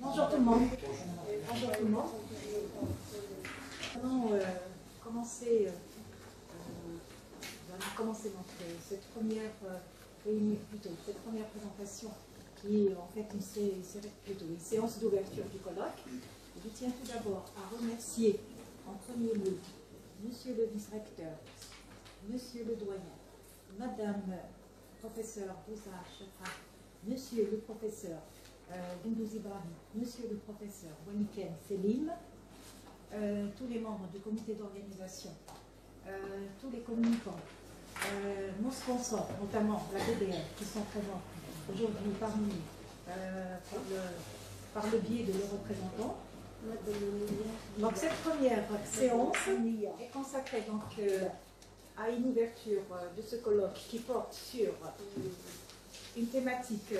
Bonjour tout le monde. Bonjour tout le monde. Nous allons commencer, cette première réunion, cette première présentation qui est en fait une séance d'ouverture du colloque. Je tiens tout d'abord à remercier en premier lieu Monsieur le vice-recteur, Monsieur le doyen, Madame professeur Bouza Chafra, Monsieur le professeur Gundouz Ibrahim, Monsieur le professeur Waniken Selim, tous les membres du comité d'organisation, tous les communicants, nos sponsors, notamment la BDR, qui sont présents aujourd'hui parmi nous par le biais de leurs représentants. Donc cette première séance est consacrée donc, à une ouverture de ce colloque qui porte sur une thématique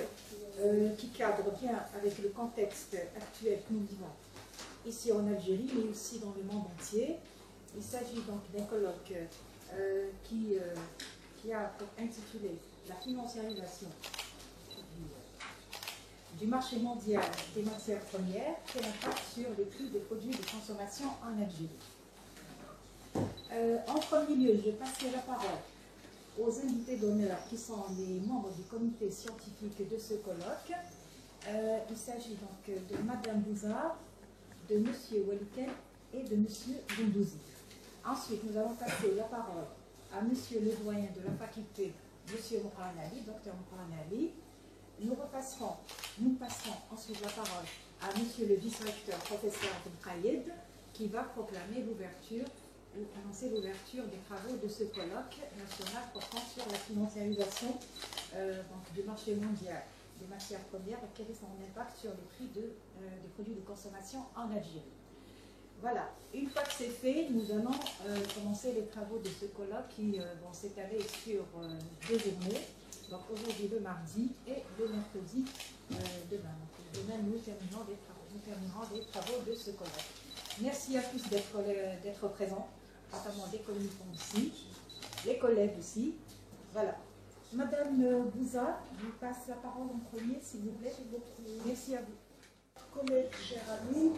qui cadre bien avec le contexte actuel que nous vivons ici en Algérie, mais aussi dans le monde entier. Il s'agit donc d'un colloque qui a pour intitulé la financiarisation du marché mondial des matières premières, quel impact sur les prix des produits de consommation en Algérie. En premier lieu, je passerai la parole aux invités d'honneur qui sont les membres du comité scientifique de ce colloque. Il s'agit donc de Madame Bouza, de Monsieur Waliken et de Monsieur Gundouzi. Ensuite, nous allons passer la parole à Monsieur le doyen de la faculté, Monsieur Moukran Ali, Docteur Moukran Ali. Nous passerons ensuite la parole à Monsieur le vice-recteur, professeur Abdelkayed, qui va proclamer l'ouverture ou annoncer l'ouverture des travaux de ce colloque national portant sur la financiarisation du marché mondial des matières premières et quel est son impact sur les prix des produits de consommation en Algérie. Voilà, une fois que c'est fait, nous allons commencer les travaux de ce colloque qui vont s'étaler sur 2 journées. Donc aujourd'hui le mardi et le mercredi demain. Donc, demain nous terminerons les travaux de ce colloque. Merci à tous d'être présents, notamment des communicants aussi, les collègues aussi. Voilà. Madame Bouza, je vous passe la parole en premier, s'il vous plaît. Merci à vous. Collègues, chers amis,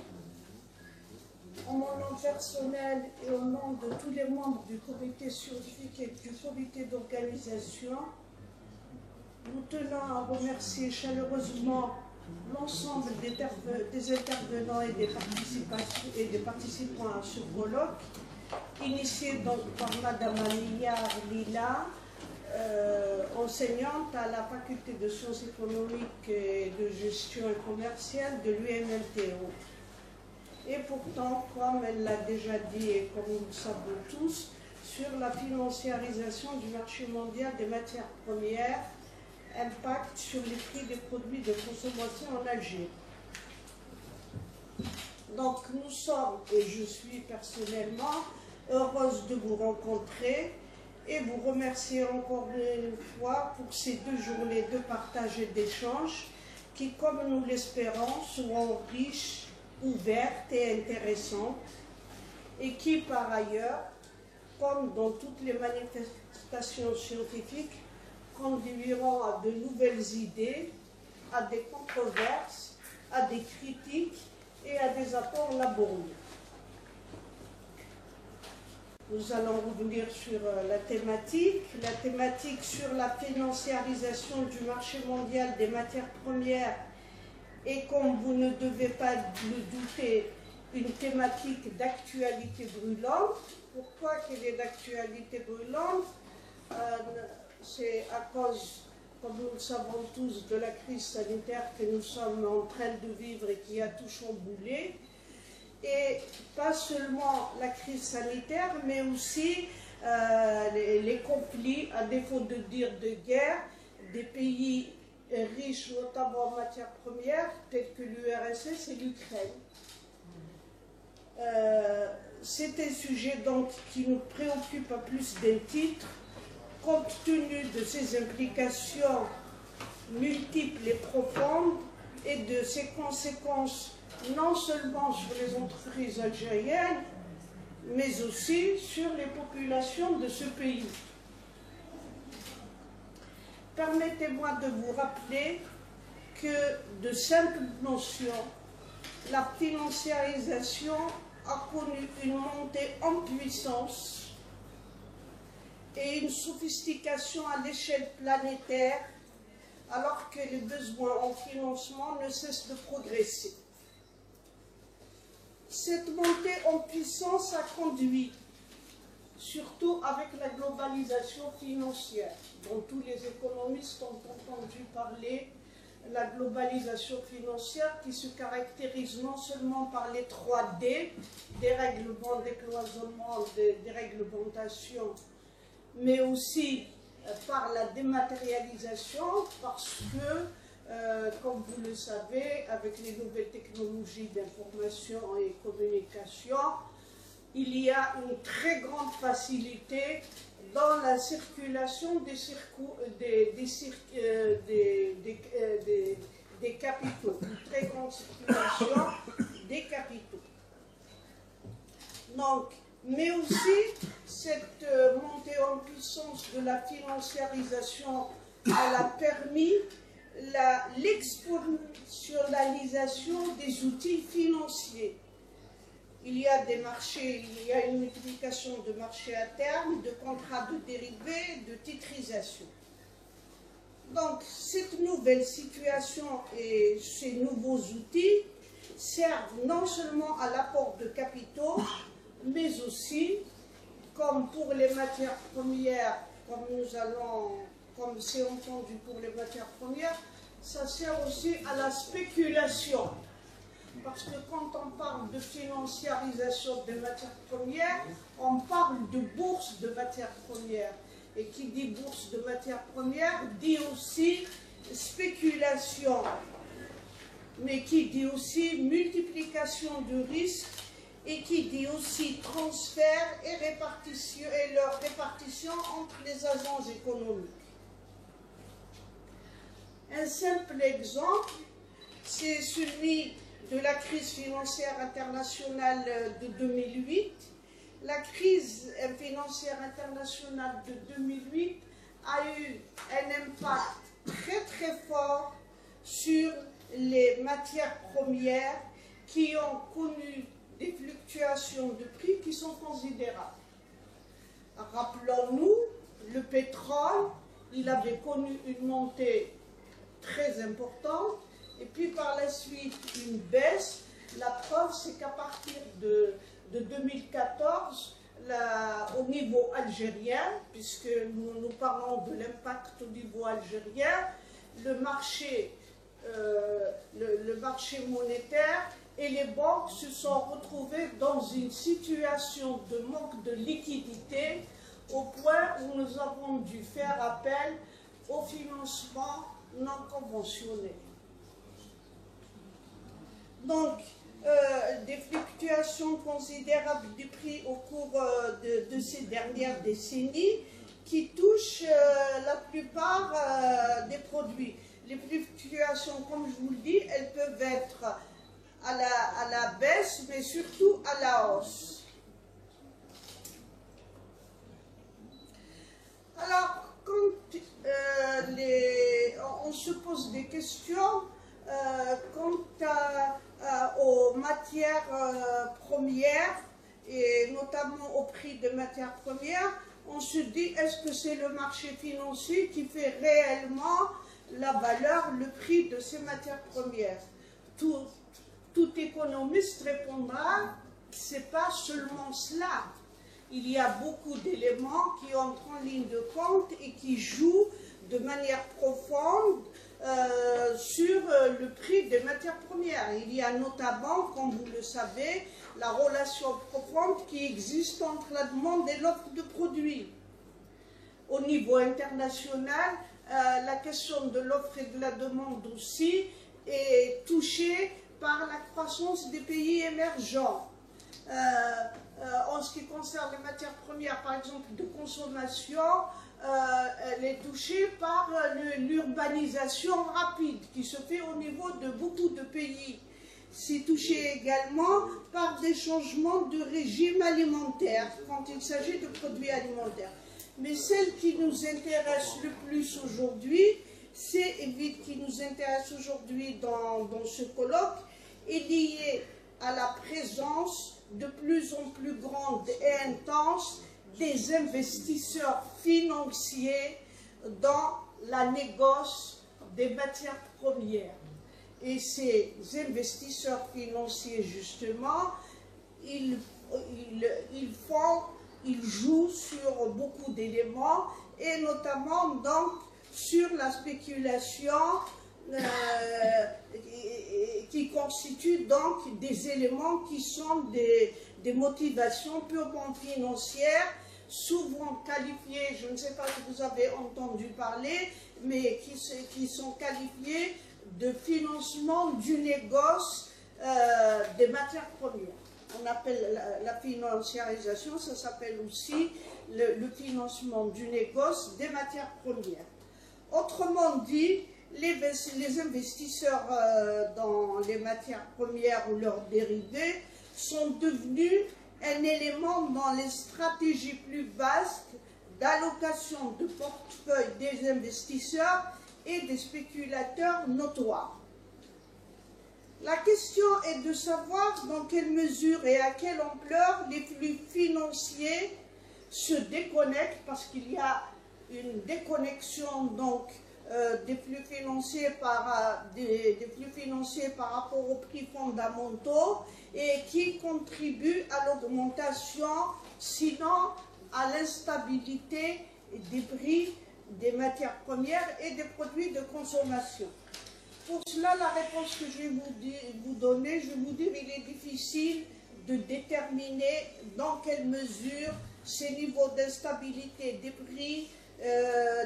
en mon nom personnel et au nom de tous les membres du comité scientifique et du comité d'organisation, nous tenons à remercier chaleureusement l'ensemble des intervenants et des participants à ce colloque, initié donc par Madame Amiya Lila, enseignante à la faculté de sciences économiques et de gestion commerciale de l'UMLTO. Et pourtant, comme elle l'a déjà dit et comme nous le savons tous, sur la financiarisation du marché mondial des matières premières, impact sur les prix des produits de consommation en Algérie. Donc nous sommes, et je suis personnellement, heureuse de vous rencontrer et vous remercier encore une fois pour ces 2 journées de partage et d'échange qui, comme nous l'espérons, seront riches, ouvertes et intéressantes et qui, par ailleurs, comme dans toutes les manifestations scientifiques, conduiront à de nouvelles idées, à des controverses, à des critiques et à des apports laborieux. Nous allons revenir sur la thématique sur la financiarisation du marché mondial des matières premières est, comme vous ne devez pas le douter, une thématique d'actualité brûlante. Pourquoi qu'elle est d'actualité brûlante? C'est à cause, comme nous le savons tous, de la crise sanitaire que nous sommes en train de vivre et qui a tout chamboulé. Et pas seulement la crise sanitaire, mais aussi les conflits, à défaut de dire de guerre, des pays riches, notamment en matières premières, tels que l'URSS et l'Ukraine. C'est un sujet donc qui nous préoccupe à plus d'un titre, compte tenu de ses implications multiples et profondes et de ses conséquences non seulement sur les entreprises algériennes, mais aussi sur les populations de ce pays. Permettez-moi de vous rappeler que de simples notions la financiarisation a connu une montée en puissance et une sophistication à l'échelle planétaire, alors que les besoins en financement ne cessent de progresser. Cette montée en puissance a conduit, surtout avec la globalisation financière, dont tous les économistes ont entendu parler, la globalisation financière qui se caractérise non seulement par les 3D, dérèglement, décloisonnement, déréglementation, mais aussi par la dématérialisation, parce que, comme vous le savez, avec les nouvelles technologies d'information et communication, il y a une très grande facilité dans la circulation des capitaux, une très grande circulation des capitaux. Donc, mais aussi, cette montée en puissance de la financiarisation, elle a permis l'exponentialisation des outils financiers. Il y a des marchés, il y a une multiplication de marchés à terme, de contrats de dérivés, de titrisation. Donc, cette nouvelle situation et ces nouveaux outils servent non seulement à l'apport de capitaux, mais aussi, comme pour les matières premières, comme c'est entendu pour les matières premières, ça sert aussi à la spéculation. Parce que quand on parle de financiarisation des matières premières, on parle de bourse de matières premières. Et qui dit bourse de matières premières dit aussi spéculation, mais qui dit aussi multiplication de risques et qui dit aussi transfert et leur répartition entre les agents économiques. Un simple exemple, c'est celui de la crise financière internationale de 2008. La crise financière internationale de 2008 a eu un impact très très fort sur les matières premières qui ont connu des fluctuations de prix qui sont considérables. Rappelons-nous, le pétrole, il avait connu une montée très importante et puis par la suite une baisse. La preuve, c'est qu'à partir de 2014, au niveau algérien, puisque nous parlons de l'impact au niveau algérien, le marché monétaire et les banques se sont retrouvées dans une situation de manque de liquidité au point où nous avons dû faire appel au financement non conventionnel. Donc, des fluctuations considérables du prix au cours de ces dernières décennies qui touchent la plupart des produits. Les fluctuations, comme je vous le dis, elles peuvent être à la baisse, mais surtout à la hausse. Alors, quand on se pose des questions quant aux matières premières, et notamment au prix des matières premières, on se dit, est-ce que c'est le marché financier qui fait réellement la valeur, le prix de ces matières premières? Tout économiste répondra, c'est pas seulement cela. Il y a beaucoup d'éléments qui entrent en ligne de compte et qui jouent de manière profonde sur le prix des matières premières. Il y a notamment, comme vous le savez, la relation profonde qui existe entre la demande et l'offre de produits. Au niveau international, la question de l'offre et de la demande aussi est touchée par la croissance des pays émergents. En ce qui concerne les matières premières, par exemple, de consommation, elle est touchée par l'urbanisation rapide qui se fait au niveau de beaucoup de pays. C'est touché également par des changements de régime alimentaire quand il s'agit de produits alimentaires. Mais celle qui nous intéresse le plus aujourd'hui, qui nous intéresse aujourd'hui dans ce colloque, est liée à la présence de plus en plus grande et intense des investisseurs financiers dans la négoce des matières premières. Et ces investisseurs financiers, justement, ils jouent sur beaucoup d'éléments, et notamment donc sur la spéculation qui constitue donc des éléments qui sont des motivations purement financières, souvent qualifiées, je ne sais pas si vous avez entendu parler, mais qui sont qualifiées de financement du négoce des matières premières. On appelle la financiarisation, ça s'appelle aussi le financement du négoce des matières premières. Autrement dit, les investisseurs dans les matières premières ou leurs dérivés sont devenus un élément dans les stratégies plus vastes d'allocation de portefeuille des investisseurs et des spéculateurs notoires. La question est de savoir dans quelle mesure et à quelle ampleur les flux financiers se déconnectent, parce qu'il y a une déconnexion donc des flux financiers par rapport aux prix fondamentaux, et qui contribuent à l'augmentation, sinon à l'instabilité des prix des matières premières et des produits de consommation. Pour cela, la réponse que je vais vous donner, je vais vous dire qu'il est difficile de déterminer dans quelle mesure ces niveaux d'instabilité des prix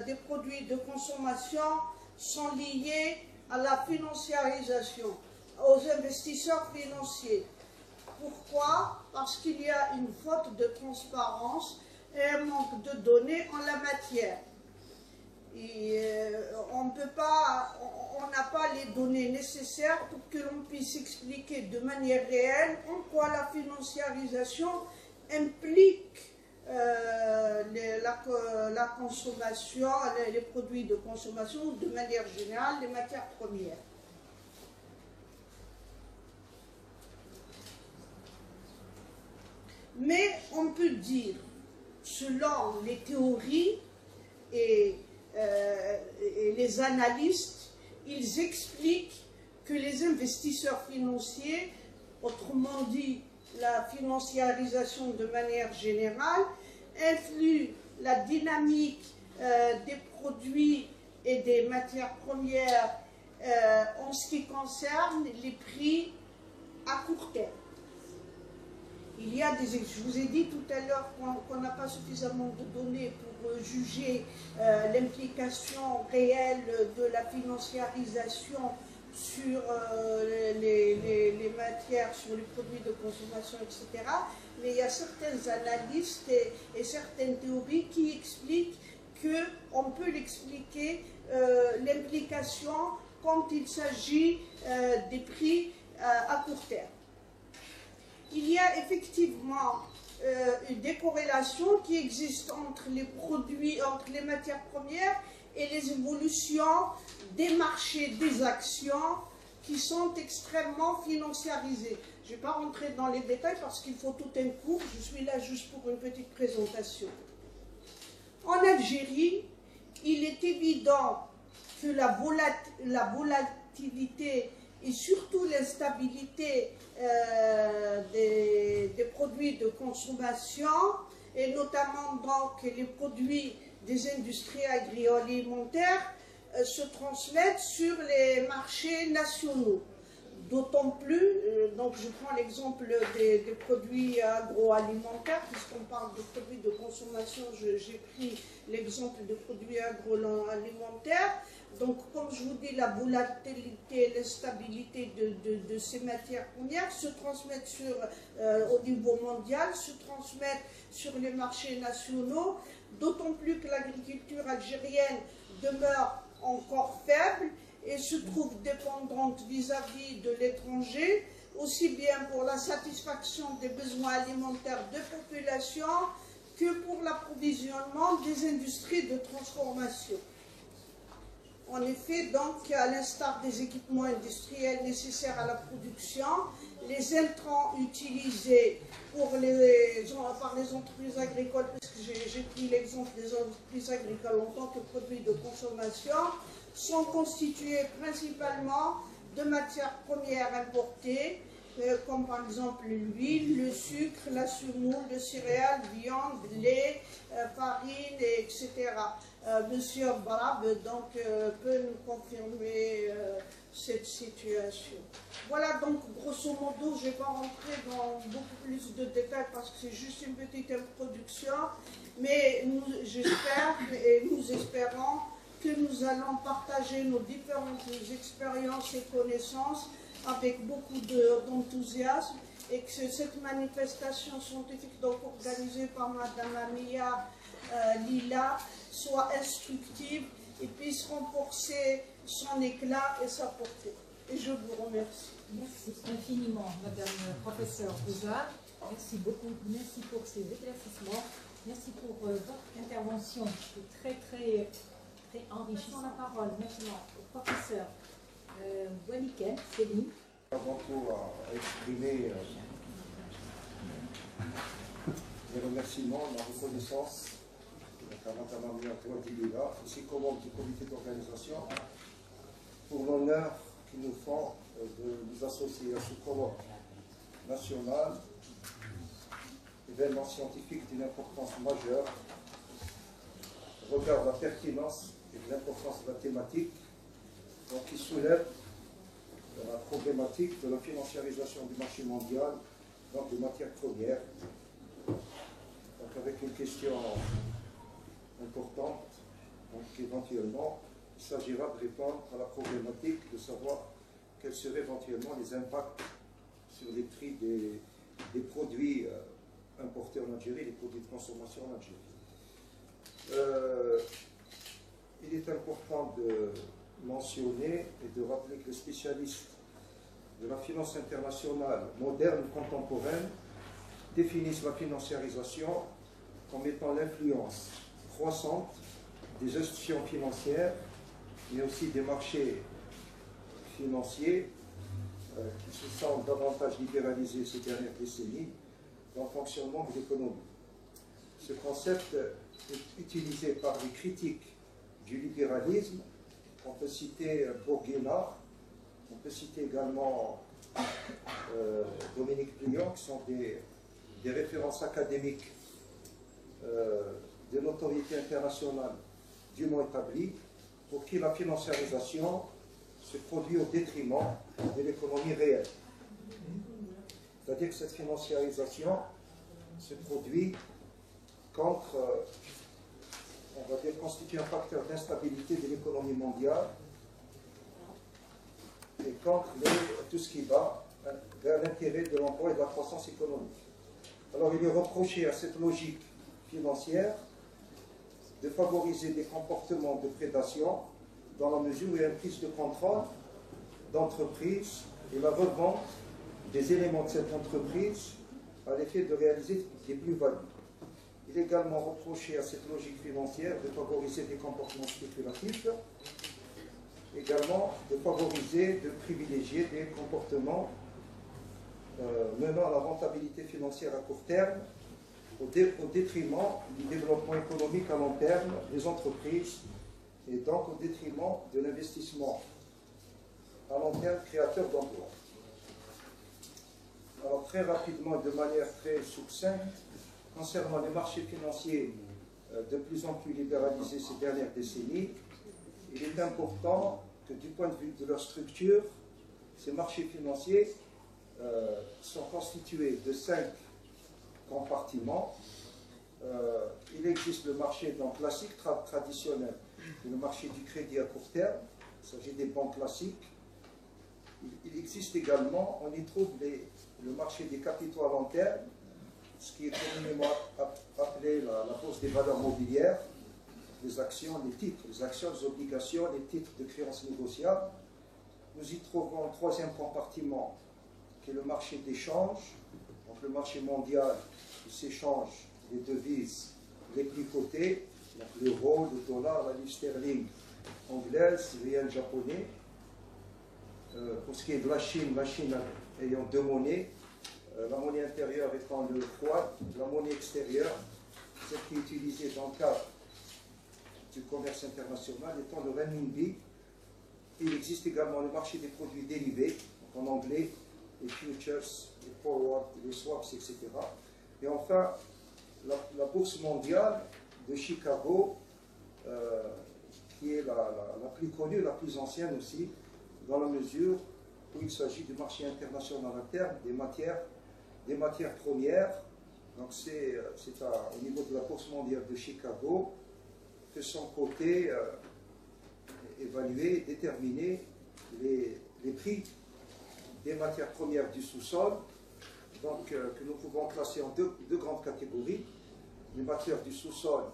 des produits de consommation sont liés à la financiarisation, aux investisseurs financiers. Pourquoi? Parce qu'il y a une faute de transparence et un manque de données en la matière. Et on n'a pas les données nécessaires pour que l'on puisse expliquer de manière réelle en quoi la financiarisation implique la consommation, les produits de consommation, de manière générale, les matières premières. Mais on peut dire, selon les théories et les analystes, ils expliquent que les investisseurs financiers, autrement dit la financiarisation de manière générale, influent la dynamique des produits et des matières premières en ce qui concerne les prix à court terme. Il y a je vous ai dit tout à l'heure qu'on n'a pas suffisamment de données pour juger l'implication réelle de la financiarisation sur les matières, sur les produits de consommation, etc. Mais il y a certains analystes et certaines théories qui expliquent qu'on peut l'expliquer, l'implication quand il s'agit des prix à court terme. Il y a effectivement des corrélations qui existent entre les produits, entre les matières premières et les évolutions des marchés des actions qui sont extrêmement financiarisées. Je ne vais pas rentrer dans les détails parce qu'il faut tout un cours, je suis là juste pour une petite présentation. En Algérie, il est évident que la volatilité et surtout l'instabilité des produits de consommation, et notamment donc les produits des industries agroalimentaires, se transmettent sur les marchés nationaux. D'autant plus, donc je prends l'exemple des produits agroalimentaires, puisqu'on parle de produits de consommation, j'ai pris l'exemple de produits agroalimentaires. Donc, comme je vous dis, la volatilité et l'instabilité de ces matières premières se transmettent au niveau mondial, se transmettent sur les marchés nationaux, d'autant plus que l'agriculture algérienne demeure encore faible et se trouve dépendante vis-à-vis de l'étranger, aussi bien pour la satisfaction des besoins alimentaires de population que pour l'approvisionnement des industries de transformation. En effet, donc, à l'instar des équipements industriels nécessaires à la production, les intrants utilisés par les entreprises agricoles, parce que j'ai pris l'exemple des entreprises agricoles en tant que produits de consommation, sont constitués principalement de matières premières importées, comme par exemple l'huile, le sucre, la semoule, de céréales, viande, lait, farine, etc. Monsieur Brab donc, peut nous confirmer cette situation. Voilà, donc grosso modo, je ne vais pas rentrer dans beaucoup plus de détails parce que c'est juste une petite introduction, mais j'espère et nous espérons que nous allons partager nos différentes expériences et connaissances avec beaucoup d'enthousiasme et que cette manifestation scientifique donc organisée par Madame Amia Lila soit instructive et puisse renforcer son éclat et sa portée. Et je vous remercie. Merci infiniment, Madame Professeure Bouzard. Merci beaucoup. Merci pour ces éclaircissements. Merci pour votre intervention très enrichissante. La parole maintenant au professeur Waliken Selim. Avant tout, à exprimer les remerciements, la reconnaissance à Madame Amia Lila, ainsi qu'au membre du comité d'organisation pour l'honneur qu'ils nous font de nous associer à ce colloque national, événement scientifique d'une importance majeure, regarde la pertinence et l'importance de la thématique, donc qui soulève la problématique de la financiarisation du marché mondial, donc des matières premières, donc avec une question importante, donc éventuellement, il s'agira de répondre à la problématique de savoir quels seraient éventuellement les impacts sur les prix des produits importés en Algérie, les produits de consommation en Algérie. Il est important de mentionner et de rappeler que les spécialistes de la finance internationale moderne et contemporaine définissent la financiarisation comme étant l'influence croissante des institutions financières, mais aussi des marchés financiers qui se sont davantage libéralisés ces dernières décennies dans le fonctionnement de l'économie. Ce concept est utilisé par les critiques du libéralisme. On peut citer Bourguiba, on peut citer également Dominique Plion, qui sont des références académiques de l'autorité internationale dûment établie, pour qui la financiarisation se produit au détriment de l'économie réelle. C'est-à-dire que cette financiarisation se produit contre, on va dire, constitue un facteur d'instabilité de l'économie mondiale et contre tout ce qui va vers l'intérêt de l'emploi et de la croissance économique. Alors il est reproché à cette logique financière de favoriser des comportements de prédation dans la mesure où il y a une prise de contrôle d'entreprise et la revente des éléments de cette entreprise à l'effet de réaliser des plus-values. Il est également reproché à cette logique financière de favoriser des comportements spéculatifs, également de favoriser, de privilégier des comportements menant à la rentabilité financière à court terme, au détriment du développement économique à long terme des entreprises et donc au détriment de l'investissement à long terme créateur d'emplois. Alors très rapidement et de manière très succincte, concernant les marchés financiers de plus en plus libéralisés ces dernières décennies, il est important que du point de vue de leur structure, ces marchés financiers sont constitués de 5 compartiments. Il existe le marché donc, classique, traditionnel, le marché du crédit à court terme, il s'agit des banques classiques. Il existe également, on y trouve le marché des capitaux à long terme, ce qui est communément appelé la bourse des valeurs mobilières, les actions, les titres, les actions, les obligations, les titres de créances négociables. Nous y trouvons un troisième compartiment qui est le marché d'échange, donc le marché mondial qui s'échange les devises les plus cotées, l'euro, le dollar, la livre sterling anglaise, le yen japonais. Pour ce qui est de la Chine ayant deux monnaies, la monnaie intérieure étant le yuan, la monnaie extérieure, celle qui est utilisée dans le cadre du commerce international, étant le renminbi. Il existe également le marché des produits dérivés, donc en anglais, les futures, les forwards, les swaps, etc. Et enfin, la bourse mondiale de Chicago, qui est la plus connue, la plus ancienne aussi, dans la mesure où il s'agit du marché international à terme des matières premières. Donc c'est au niveau de la bourse mondiale de Chicago que sont cotés, évalués, déterminés les prix des matières premières du sous-sol, donc que nous pouvons classer en deux grandes catégories. Les matières du sous-sol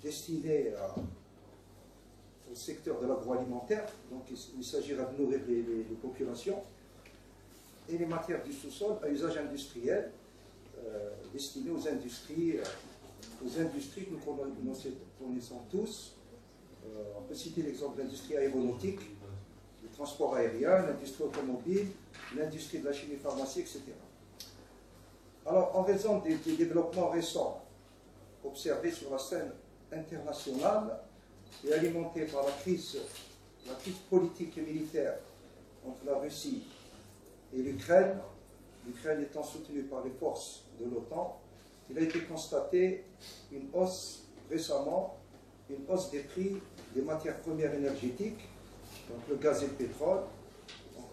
destinées au secteur de l'agroalimentaire, donc il s'agira de nourrir les populations, et les matières du sous-sol à usage industriel, destinées aux industries que nous connaissons tous. On peut citer l'exemple de l'industrie aéronautique, le transport aérien, l'industrie automobile, l'industrie de la chimie pharmacie, etc. Alors, en raison des développements récents observés sur la scène internationale et alimentés par la crise politique et militaire entre la Russie et l'Ukraine étant soutenue par les forces de l'OTAN, il a été constaté récemment une hausse des prix des matières premières énergétiques, donc le gaz et le pétrole,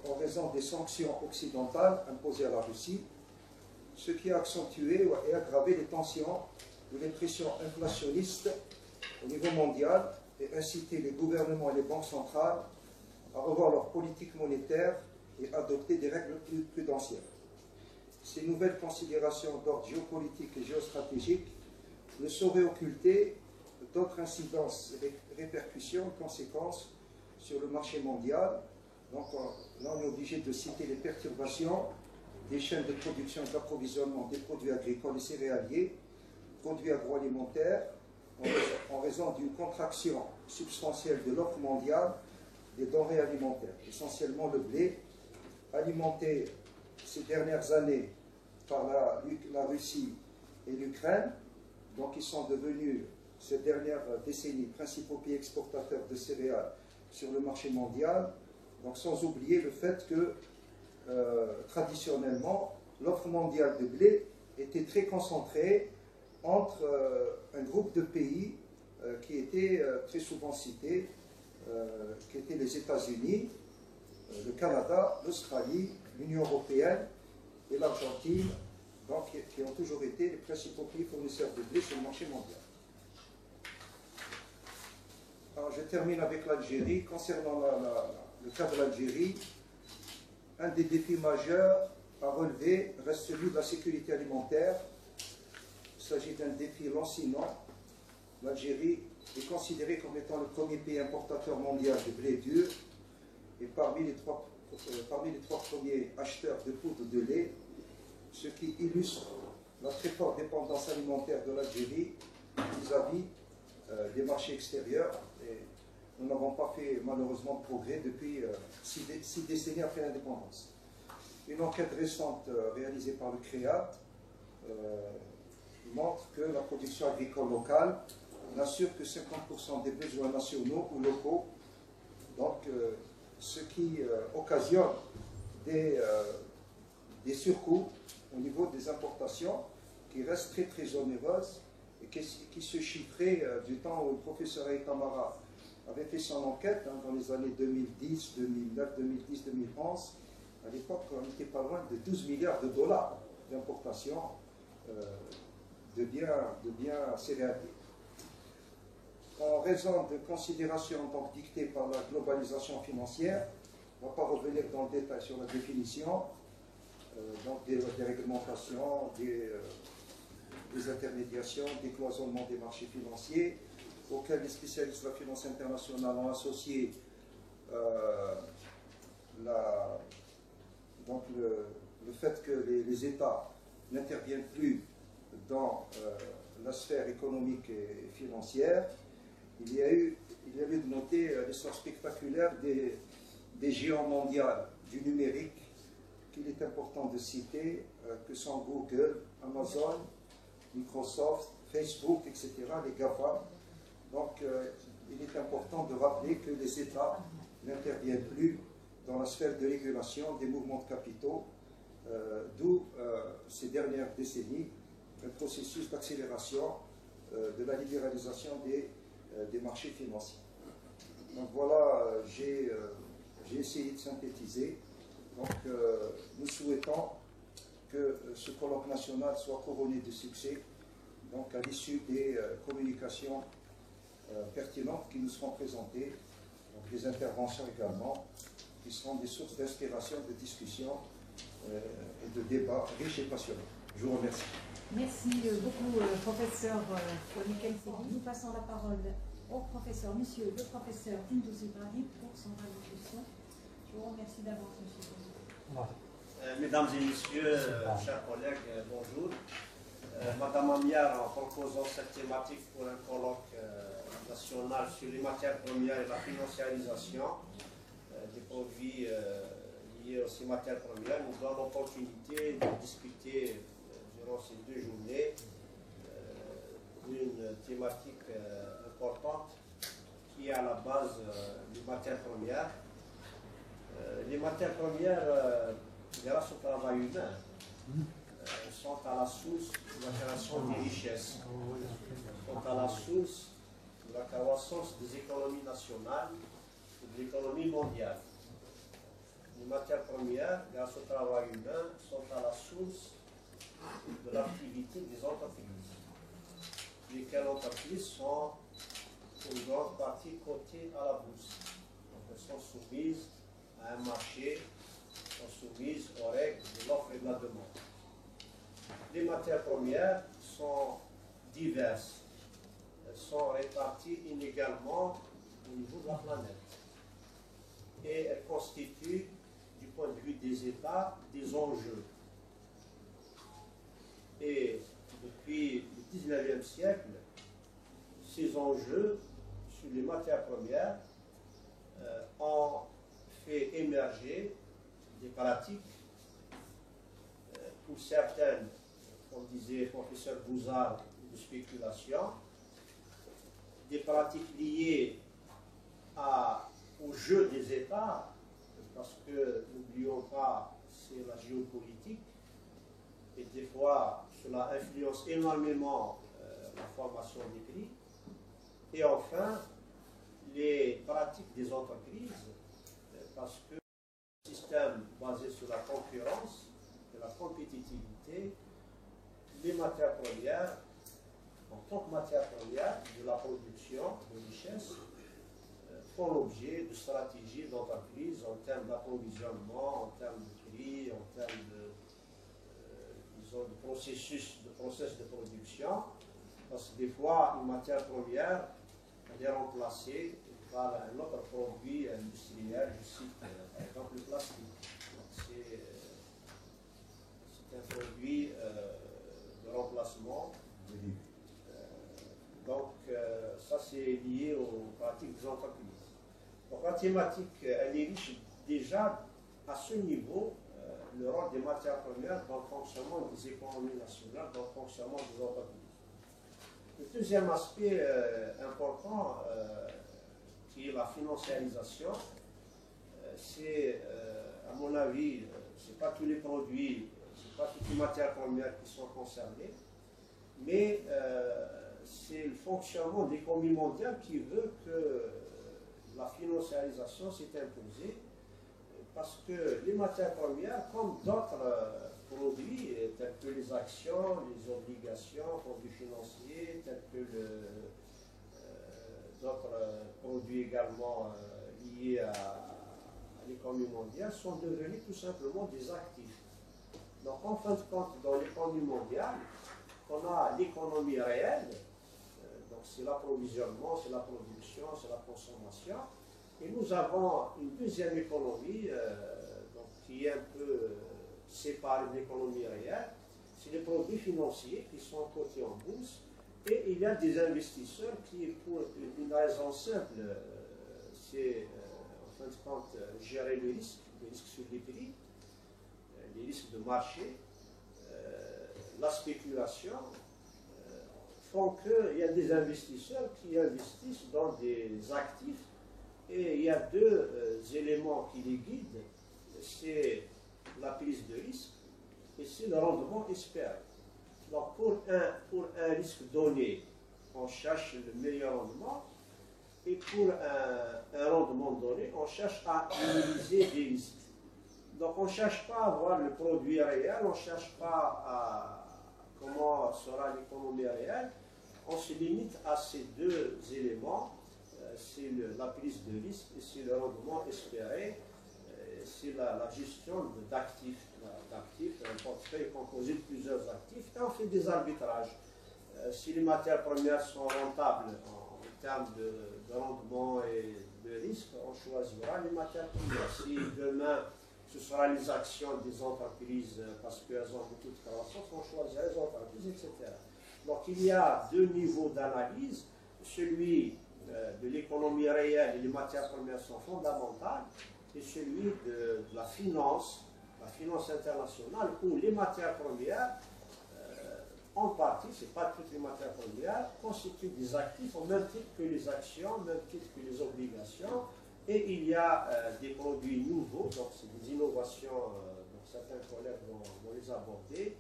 en raison des sanctions occidentales imposées à la Russie, ce qui a accentué et aggravé les tensions ou les pressions inflationnistes au niveau mondial et incité les gouvernements et les banques centrales à revoir leur politique monétaire et adopter des règles plus prudentielles. Ces nouvelles considérations d'ordre géopolitique et géostratégique ne sauraient occulter d'autres incidences, répercussions, conséquences sur le marché mondial. Donc là, on est obligé de citer les perturbations des chaînes de production et d'approvisionnement des produits agricoles et céréaliers, produits agroalimentaires, en raison d'une contraction substantielle de l'offre mondiale des denrées alimentaires, essentiellement le blé, alimenté ces dernières années par la Russie et l'Ukraine. Donc ils sont devenus, ces dernières décennies, principaux pays exportateurs de céréales sur le marché mondial. Donc sans oublier le fait que traditionnellement, l'offre mondiale de blé était très concentrée entre un groupe de pays qui était très souvent cité, qui étaient les États-Unis, le Canada, l'Australie, l'Union européenne et l'Argentine, donc qui ont toujours été les principaux pays fournisseurs de blé sur le marché mondial. Alors, je termine avec l'Algérie. Concernant le cas de l'Algérie, un des défis majeurs à relever reste celui de la sécurité alimentaire. Il s'agit d'un défi lancinant. L'Algérie est considérée comme étant le premier pays importateur mondial de blé dur et parmi les trois premiers acheteurs de poudre de lait, ce qui illustre la très forte dépendance alimentaire de l'Algérie vis-à-vis des marchés extérieurs. Et nous n'avons pas fait malheureusement de progrès depuis 6 décennies après l'indépendance. Une enquête récente réalisée par le CREAT montre que la production agricole locale n'assure que 50% des besoins nationaux ou locaux, donc ce qui occasionne des surcoûts au niveau des importations qui restent très très onéreuses et qui se chiffraient du temps où le professeur Aït Amara avait fait son enquête dans les années 2010, 2009, 2010, 2011. À l'époque, on n'était pas loin de 12 milliards de dollars d'importation de biens céréaliers. En raison de considérations donc dictées par la globalisation financière, on ne va pas revenir dans le détail sur la définition, donc des réglementations, des intermédiations, des cloisonnements des marchés financiers, auxquels les spécialistes de la finance internationale ont associé donc le fait que les États n'interviennent plus dans la sphère économique et financière, il y a eu de noter l'essor spectaculaire des géants mondiaux du numérique qu'il est important de citer, que sont Google, Amazon, Microsoft, Facebook, etc., les GAFA. Donc, il est important de rappeler que les États n'interviennent plus dans la sphère de régulation des mouvements de capitaux, d'où ces dernières décennies un processus d'accélération de la libéralisation des marchés financiers. Donc voilà, j'ai essayé de synthétiser. Donc nous souhaitons que ce colloque national soit couronné de succès, donc à l'issue des communications pertinentes qui nous seront présentées, donc des interventions également, qui seront des sources d'inspiration, de discussion et de débats riches et passionnants. Je vous remercie. Merci beaucoup, professeur Michael Feli. Nous passons la parole au professeur, monsieur le professeur Indouz Ibrahim, pour son allocution. Je vous remercie d'avance, monsieur. Mesdames et messieurs, chers collègues, bonjour. Madame Amière, en proposant cette thématique pour un colloque national sur les matières premières et la financiarisation des produits liés à ces matières premières, nous donne l'opportunité de discuter durant ces 2 journées d'une thématique importante qui est à la base des matières premières. Les matières premières, grâce au travail humain, sont à la source de la création des richesses, sont à la source de la croissance des économies nationales et de l'économie mondiale. Les matières premières, grâce au travail humain, sont à la source de l'activité des entreprises, lesquelles entreprises sont pour une grande partie cotées à la bourse. Donc elles sont soumises à un marché, sont soumises aux règles de l'offre et de la demande. Les matières premières sont diverses, elles sont réparties inégalement au niveau de la planète et elles constituent, du point de vue des États, des enjeux. Et depuis le 19e siècle, ces enjeux sur les matières premières ont fait émerger des pratiques, pour certaines, comme disait le professeur Bouzard, de spéculation, des pratiques liées au jeu des États, parce que, n'oublions pas, c'est la géopolitique, et des fois, cela influence énormément la formation des prix. Et enfin, les pratiques des entreprises, parce que le système basé sur la concurrence et la compétitivité, les matières premières, en tant que matières premières de la production de richesses, font l'objet de stratégies d'entreprise en termes d'approvisionnement, en termes de prix, en termes de process de production, parce que des fois, une matière première, elle est remplacée par un autre produit industriel, je cite par exemple le plastique. C'est un produit de remplacement. Donc, ça, c'est lié aux pratiques des entreprises. Donc, la thématique, elle est riche déjà à ce niveau, le rôle des matières premières dans le fonctionnement des économies nationales, dans le fonctionnement des entreprises. Le deuxième aspect important, qui est la financiarisation, c'est, à mon avis, ce n'est pas tous les produits, ce n'est pas toutes les matières premières qui sont concernées, mais c'est le fonctionnement de l'économie mondiale qui veut que la financiarisation s'est imposée, parce que les matières premières, comme d'autres produits, tels que les actions, les obligations, produits financiers, tels que d'autres produits également liés à l'économie mondiale, sont devenus tout simplement des actifs. Donc, en fin de compte, dans l'économie mondiale, on a l'économie réelle, donc c'est l'approvisionnement, c'est la production, c'est la consommation, et nous avons une deuxième économie donc, qui est un peu séparée de l'économie réelle, c'est les produits financiers qui sont cotés en bourse Et il y a des investisseurs qui, pour une raison simple, c'est en fin de compte gérer le risque sur les prix, les risques de marché, la spéculation, font qu'il y a des investisseurs qui investissent dans des actifs et il y a deux éléments qui les guident, c'est la prise de risque et c'est le rendement espéré. Donc pour un risque donné, on cherche le meilleur rendement et pour un rendement donné, on cherche à minimiser les risques. Donc on ne cherche pas à voir le produit réel, on ne cherche pas à comment sera l'économie réelle, on se limite à ces deux éléments, c'est la prise de risque et c'est le rendement espéré, c'est la gestion d'actifs. Un portefeuille composé de plusieurs actifs et on fait des arbitrages. Si les matières premières sont rentables en termes de rendement et de risque, on choisira les matières premières. Si demain ce sera les actions des entreprises parce qu'elles ont beaucoup de croissance, on choisira les entreprises, etc. Donc il y a deux niveaux d'analyse, celui de l'économie réelle et les matières premières sont fondamentales, et celui de la finance internationale, où les matières premières, en partie, ce n'est pas toutes les matières premières, constituent des actifs au même titre que les actions, au même titre que les obligations, et il y a des produits nouveaux, donc c'est des innovations, donc certains collègues vont les aborder,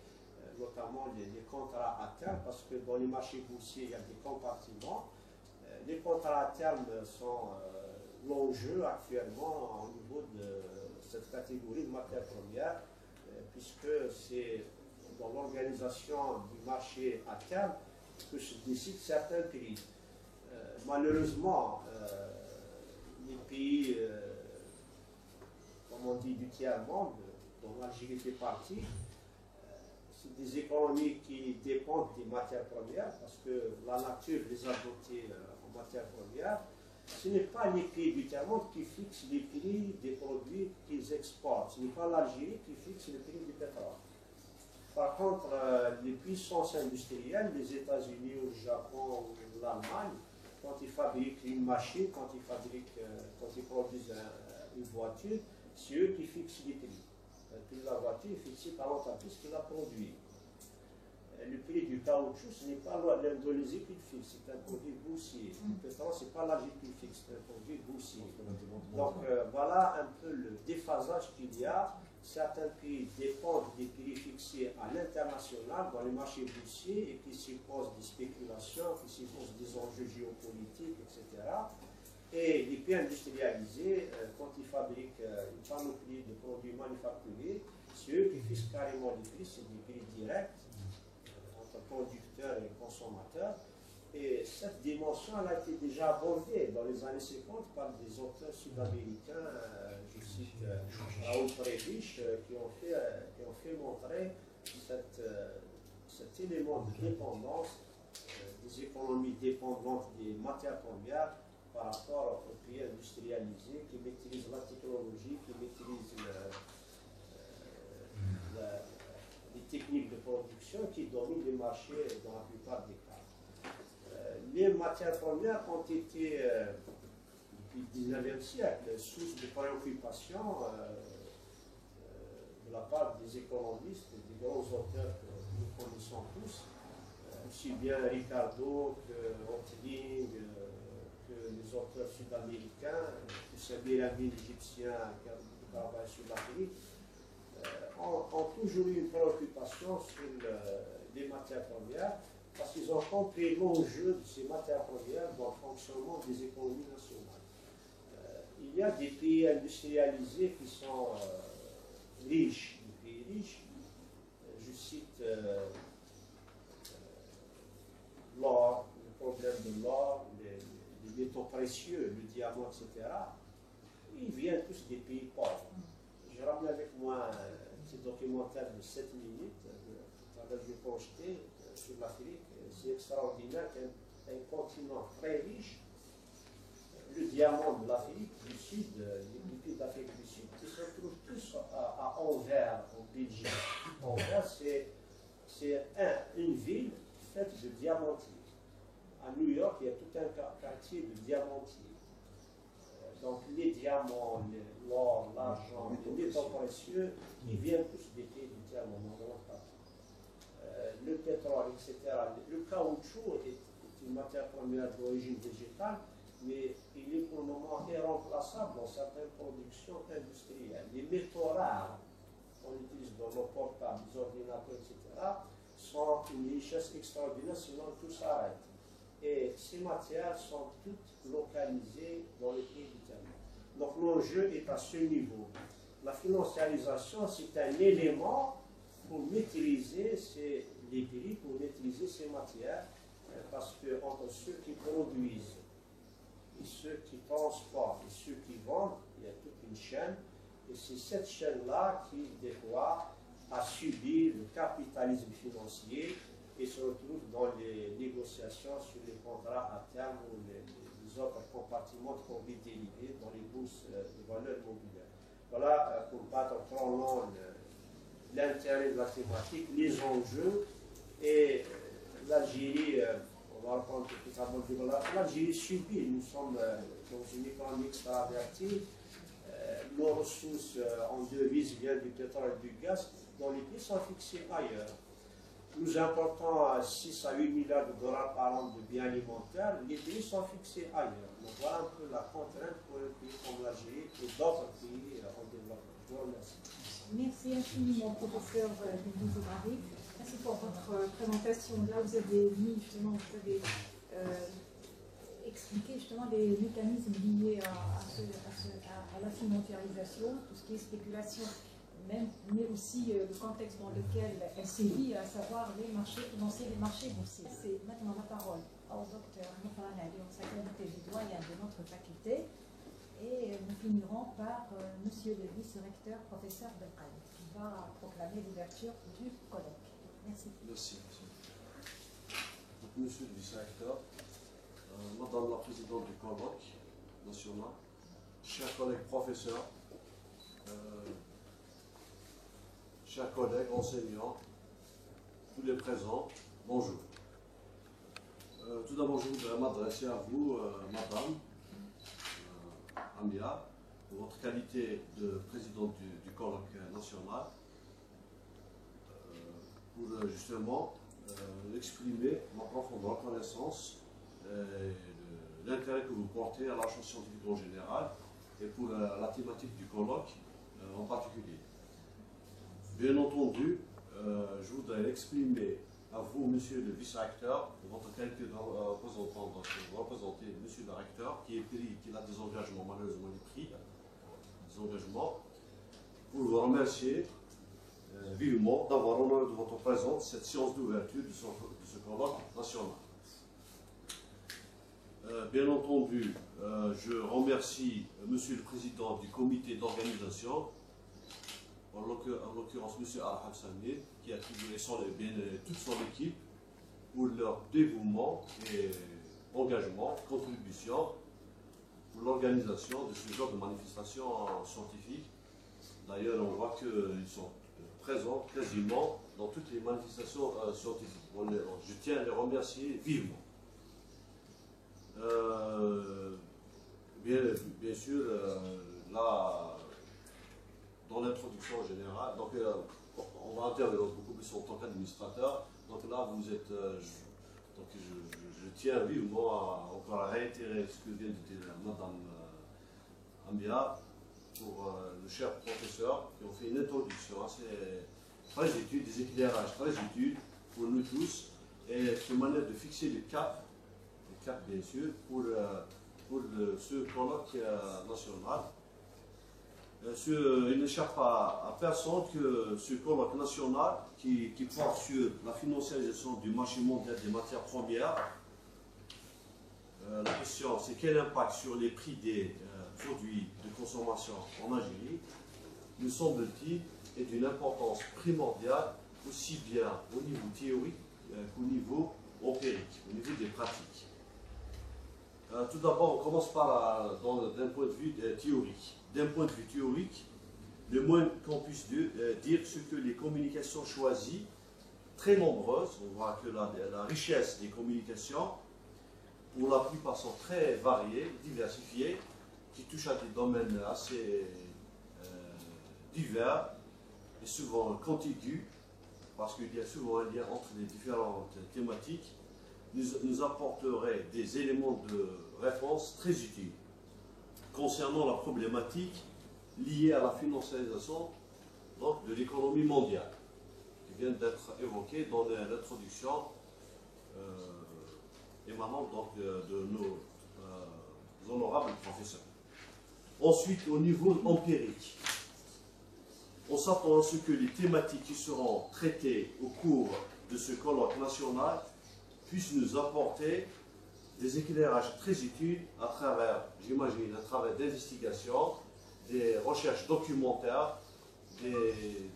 notamment les contrats à terme, parce que dans les marchés boursiers, il y a des compartiments. Les contrats à terme sont l'enjeu actuellement au niveau de cette catégorie de matières premières, puisque c'est dans l'organisation du marché à terme que se décident certains prix. Malheureusement, les pays, comme on dit, du tiers-monde, dont l'Algérie fait partie, c'est des économies qui dépendent des matières premières, parce que la nature les a dotées en matières premières. Ce n'est pas les pays du tiers-monde qui fixent les prix des produits qu'ils exportent. Ce n'est pas l'Algérie qui fixe le prix du pétrole. Par contre, les puissances industrielles, les États-Unis ou le Japon ou l'Allemagne, quand ils fabriquent une machine, quand ils produisent une voiture, c'est eux qui fixent les prix. Le prix de la voiture est fixé par l'entreprise qui la produit. Le prix du caoutchouc, ce n'est pas l'Indonésie qui le fixe, c'est un produit boursier. Le pétrole, ce n'est pas l'Algérie qui le fixe, c'est un produit boursier. Donc voilà un peu le déphasage qu'il y a. Certains pays dépendent des prix fixés à l'international, dans les marchés boursiers, et qui supposent des spéculations, qui supposent des enjeux géopolitiques, etc. Et les pays industrialisés, quand ils fabriquent une panoplie de produits manufacturiers, c'est eux qui fixent carrément les prix, c'est des prix directs entre producteurs et consommateurs. Et cette dimension elle a été déjà abordée dans les années 50 par des auteurs sud-américains, je cite Raoul Prebisch, qui ont fait montrer cet élément de dépendance des économies dépendantes des matières premières par rapport aux pays industrialisés qui maîtrisent la technologie, qui maîtrisent les techniques de production, qui dominent les marchés dans la plupart des cas. Les matières premières ont été, depuis le 19e siècle, source de préoccupation de la part des économistes et des grands auteurs que nous connaissons tous, aussi bien Ricardo que Hotelling, que les auteurs sud-américains, que Samir Amin, l'Égyptien, qui travaille sur l'Afrique, ont toujours eu une préoccupation sur les matières premières, parce qu'ils ont compris l'enjeu de ces matières premières dans le fonctionnement des économies nationales. Il y a des pays industrialisés qui sont riches, des pays riches. Je cite l'or, le problème de l'or, les métaux précieux, le diamant, etc. Ils viennent tous des pays pauvres. J'ai ramené avec moi un petit documentaire de 7 minutes, avec des projetés sur l'Afrique. C'est extraordinaire qu'un continent très riche, le diamant de l'Afrique du Sud, les pays d'Afrique du Sud, qui se trouvent tous à Anvers, en Belgique. Anvers, c'est une ville faite de diamantiers. diamantier. Donc les diamants, l'or, l'argent, les métaux précieux, ils viennent tous des pays du tiers-monde oriental. Le pétrole, etc. Le caoutchouc est une matière première d'origine végétale, mais il est pour le moment irremplaçable dans certaines productions industrielles. Les métaux rares qu'on utilise dans nos portables, les ordinateurs, etc., sont une richesse extraordinaire, sinon tout s'arrête. Et ces matières sont toutes localisées dans les pays du tiers-monde. Donc l'enjeu est à ce niveau. La financiarisation, c'est un élément pour maîtriser les prix, pour maîtriser ces matières, parce que entre ceux qui produisent et ceux qui transportent et ceux qui vendent, il y a toute une chaîne, et c'est cette chaîne-là qui, des fois, a subi le capitalisme financier et se retrouve dans les négociations sur les contrats à terme ou les autres compartiments qu'on les dérivés dans les bourses de valeurs mobilières. Voilà, pour battre trop long l'intérêt de la thématique, les enjeux, et l'Algérie, on va reprendre tout à l'heure, l'Algérie subit, nous sommes dans une économie extravertie, nos ressources en devises viennent du pétrole et du gaz, dont les prix sont fixés ailleurs. Nous importons 6 à 8 milliards de dollars par an de biens alimentaires, les prix sont fixés ailleurs. Donc voilà un peu la contrainte pour un pays comme l'Algérie et d'autres pays en développement. Je vous remercie. Merci infiniment, professeur Bouzouari. Merci pour votre présentation. Là, vous avez mis justement, vous avez expliqué justement les mécanismes liés à la financiarisation, tout ce qui est spéculation, mais aussi le contexte dans lequel elle sévit, à savoir les marchés financiers, les marchés boursiers. C'est maintenant la parole au docteur Moufan Ali, en sa qualité de doyen de notre faculté. Et nous finirons par monsieur le vice-recteur, professeur Belkhaï, qui va proclamer l'ouverture du colloque. Merci. Merci. Donc, monsieur le vice-recteur, madame la présidente du colloque national, chers collègues professeurs, chers collègues enseignants, tous les présents, bonjour. Tout d'abord, je voudrais m'adresser à vous, madame Amia, pour votre qualité de présidente du colloque national, pour justement exprimer ma profonde reconnaissance et l'intérêt que vous portez à la recherche scientifique en général et pour la thématique du colloque en particulier. Bien entendu, je voudrais exprimer à vous, monsieur le vice-recteur, votre qualité de représentant, donc vous représentez monsieur le recteur, qui a des engagements, malheureusement il pris, des engagements, pour vous remercier vivement d'avoir honoré de votre présence cette séance d'ouverture de ce colloque national. Bien entendu, je remercie monsieur le président du comité d'organisation, en l'occurrence M. Al-Habsani, qui a attribué toute son équipe pour leur dévouement et engagement, contribution pour l'organisation de ce genre de manifestations scientifiques. D'ailleurs, on voit qu'ils sont présents quasiment dans toutes les manifestations scientifiques. Je tiens à les remercier vivement. Bien sûr, là, dans l'introduction générale, donc on va intervenir beaucoup plus en tant qu'administrateur. Donc là, vous êtes. Donc je tiens vivement encore à réitérer ce que vient de dire Madame Amia pour le cher professeur qui ont fait une introduction assez très utile, des éclairages très utiles pour nous tous, et une manière de fixer les caps bien sûr, pour ce colloque national. Il n'échappe à personne que ce colloque national qui porte sur la financiarisation du marché mondial des matières premières. La question, c'est quel impact sur les prix des produits de consommation en Algérie, nous semble-t-il, est d'une importance primordiale, aussi bien au niveau théorique qu'au niveau empirique, au niveau des pratiques. Tout d'abord, on commence par d'un point de vue théorique. D'un point de vue théorique, le moins qu'on puisse dire, c'est que les communications choisies, très nombreuses, on voit que la richesse des communications pour la plupart sont très variés, diversifiés, qui touchent à des domaines assez divers et souvent contigus, parce qu'il y a souvent un lien entre les différentes thématiques, nous apporterait des éléments de réponse très utiles concernant la problématique liée à la financiarisation donc, de l'économie mondiale, qui vient d'être évoquée dans l'introduction émanant donc, de nos honorables professeurs. Ensuite, au niveau empirique, on s'attend à ce que les thématiques qui seront traitées au cours de ce colloque national puissent nous apporter des éclairages très utiles à travers, j'imagine, un travail d'investigation, des recherches documentaires, des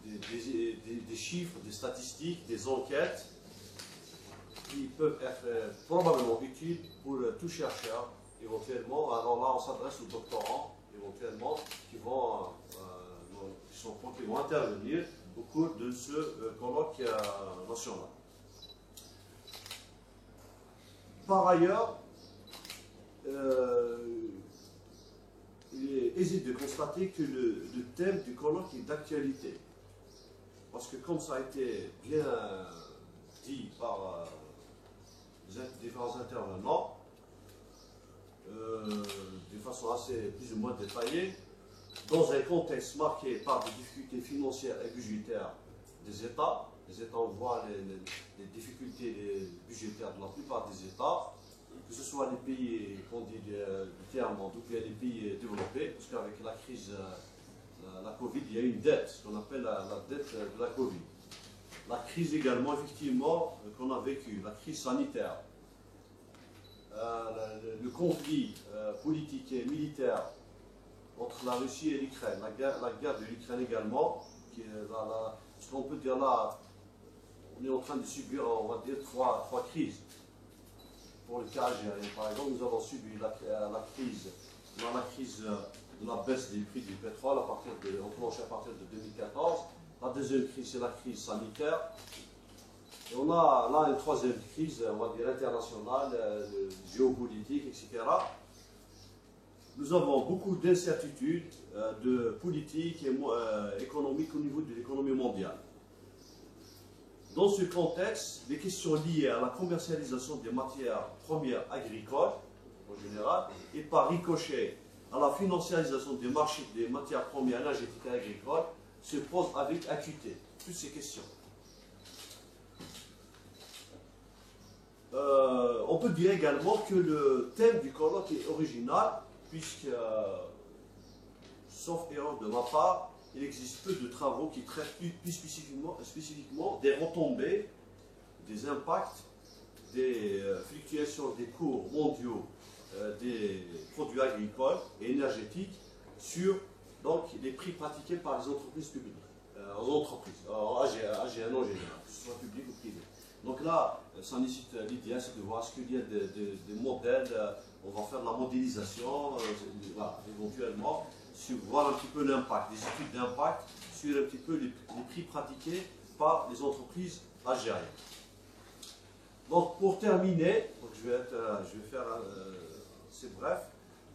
chiffres, des statistiques, des enquêtes qui peuvent être probablement utiles pour tout chercheur, éventuellement. Alors là, on s'adresse aux doctorants, éventuellement, qui vont intervenir au cours de ce colloque national. Par ailleurs, il est aisé de constater que le thème du colloque est d'actualité. Parce que comme ça a été bien dit par les différents intervenants, de façon assez plus ou moins détaillée, dans un contexte marqué par des difficultés financières et budgétaires des États. Les États, on voit les difficultés budgétaires de la plupart des États, que ce soit les pays qu'on dit du tiers-monde ou bien les pays développés, parce qu'avec la crise, la Covid, il y a une dette, ce qu'on appelle la dette de la Covid. La crise également, effectivement, qu'on a vécue, la crise sanitaire, le conflit politique et militaire entre la Russie et l'Ukraine, la guerre de l'Ukraine également, qui est ce qu'on peut dire là, on est en train de subir, on va dire, trois crises. Pour le cas algérien, par exemple, nous avons subi la crise de la baisse des prix du pétrole enclenchée à partir de 2014. La deuxième crise, c'est la crise sanitaire. Et on a là une troisième crise, on va dire internationale, géopolitique, etc. Nous avons beaucoup d'incertitudes de politique et économique au niveau de l'économie mondiale. Dans ce contexte, les questions liées à la commercialisation des matières premières agricoles, en général, et par ricochet à la financiarisation des marchés des matières premières énergétiques et agricoles, se posent avec acuité. Toutes ces questions. On peut dire également que le thème du colloque est original, puisque, sauf erreur de ma part, il existe peu de travaux qui traitent plus spécifiquement des retombées, des impacts, des fluctuations des cours mondiaux des produits agricoles et énergétiques sur donc, les prix pratiqués par les entreprises publiques, AGN en général, que ce soit public ou privé. Donc là, ça nécessite l'idée, c'est de voir ce qu'il y a des modèles, on va faire de la modélisation, voilà, éventuellement, sur voir un petit peu l'impact, des études d'impact sur un petit peu les prix pratiqués par les entreprises algériennes. Donc pour terminer, donc je vais faire assez bref,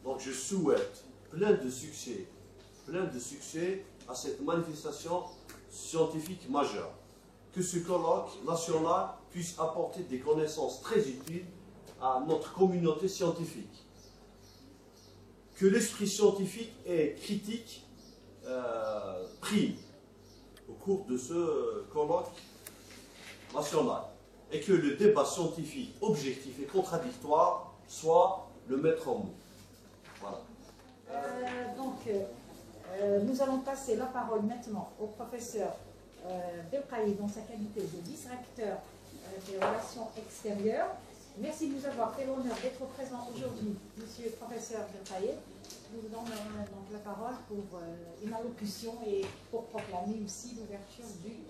donc je souhaite plein de succès à cette manifestation scientifique majeure. Que ce colloque national puisse apporter des connaissances très utiles à notre communauté scientifique. Que l'esprit scientifique et critique prime au cours de ce colloque national et que le débat scientifique objectif et contradictoire soit le maître mot. Voilà. Nous allons passer la parole maintenant au professeur Belkaï dans sa qualité de vice-recteur des relations extérieures. Merci de nous avoir fait l'honneur d'être présent aujourd'hui, monsieur le professeur Belkaï. Nous vous donnons donc la parole pour une allocution et pour proclamer aussi l'ouverture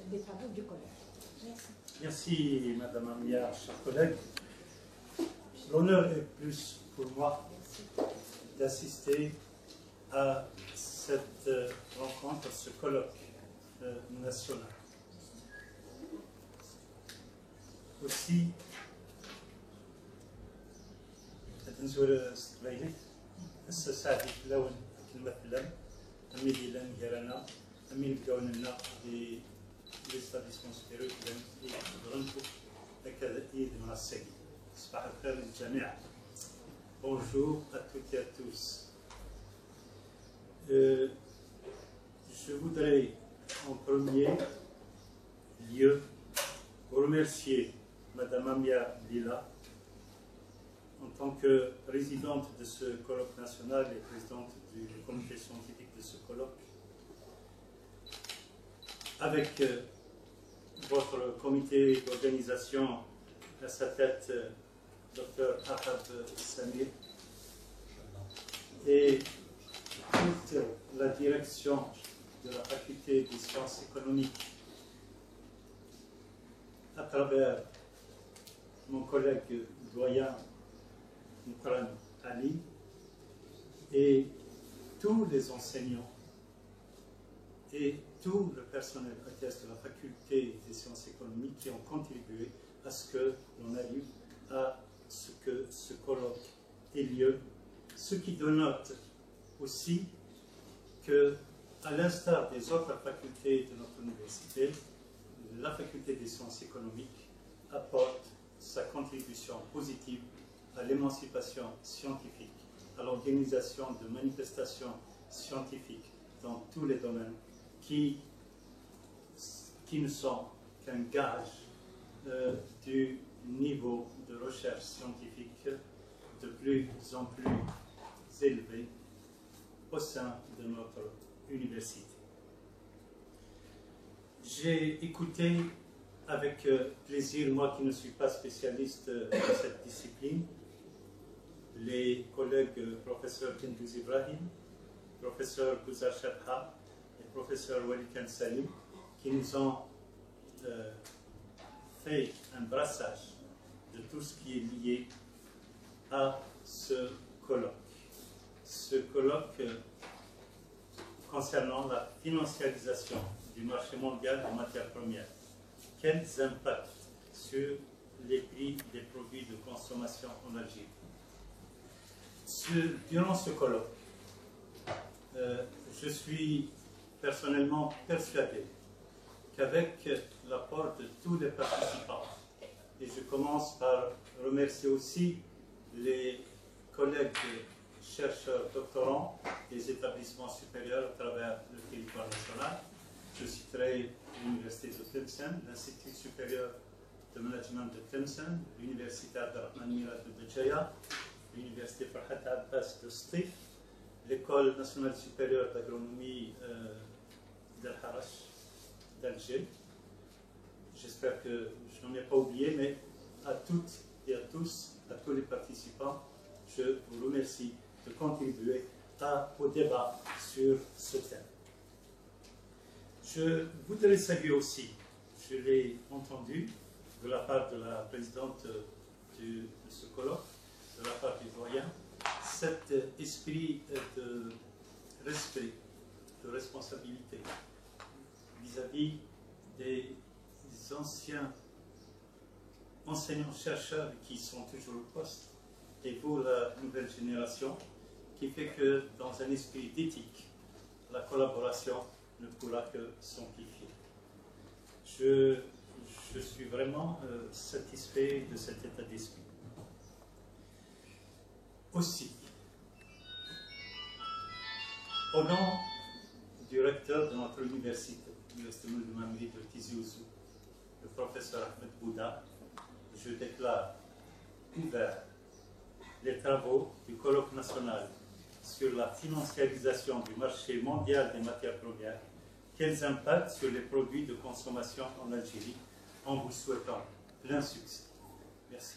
des travaux du collège. Merci. Merci, Madame Amia, chers collègues. L'honneur est plus pour moi d'assister à cette rencontre, à ce colloque national. Aussi, نزور استقبيلك الساعة لون كلمة فلان أمي ديلان جيرانا أمي نبقاون لنا دي ليستابليسمون سوبيريور كلام يقدرنكو هكذا إيد مع الساقي. صباح الخير للجميع. Bonjour à toutes et à tous. Je voudrais en premier lieu remercier Madame Amia Lila en tant que présidente de ce colloque national et présidente du comité scientifique de ce colloque, avec votre comité d'organisation à sa tête, Dr Ahab Samir, et toute la direction de la faculté des sciences économiques, à travers mon collègue doyen Moukran Ali et tous les enseignants et tout le personnel de la faculté des sciences économiques qui ont contribué à ce que l'on arrive à ce que ce colloque ait lieu, ce qui dénote aussi que, à l'instar des autres facultés de notre université, la faculté des sciences économiques apporte sa contribution positive à l'émancipation scientifique, à l'organisation de manifestations scientifiques dans tous les domaines qui ne sont qu'un gage du niveau de recherche scientifique de plus en plus élevé au sein de notre université. J'ai écouté avec plaisir, moi qui ne suis pas spécialiste de cette discipline, les collègues professeur Kendouz Ibrahim, professeur Gouzar Shabha et professeur Walikan Salim qui nous ont fait un brassage de tout ce qui est lié à ce colloque. Ce colloque concernant la financiarisation du marché mondial des matières premières. Quels impacts sur les prix des produits de consommation en Algérie? Durant ce colloque, je suis personnellement persuadé qu'avec l'apport de tous les participants, et je commence par remercier aussi les collègues chercheurs doctorants des établissements supérieurs à travers le territoire national. Je citerai l'Université de Tlemcen, l'Institut supérieur de management de Tlemcen, l'Université Abdelrahman Mirad de Béjaïa, l'Université Farhat Abbas de Stif, l'École nationale supérieure d'agronomie d'Al Harash d'Alger. J'espère que je n'en ai pas oublié, mais à toutes et à tous, à tous les participants, je vous remercie de contribuer au débat sur ce thème. Je voudrais saluer aussi, je l'ai entendu de la part de la présidente de ce colloque, de la part du doyen, cet esprit de respect, de responsabilité vis-à-vis des anciens enseignants-chercheurs qui sont toujours au poste, et pour la nouvelle génération, qui fait que dans un esprit d'éthique, la collaboration ne pourra que s'amplifier. Je suis vraiment satisfait de cet état d'esprit. Aussi, au nom du recteur de notre université, l'Université de Mamri de Tizi Ouzou, le professeur Ahmed Bouda, je déclare ouvert les travaux du colloque national sur la financiarisation du marché mondial des matières premières, quels impacts sur les produits de consommation en Algérie, en vous souhaitant plein succès. Merci.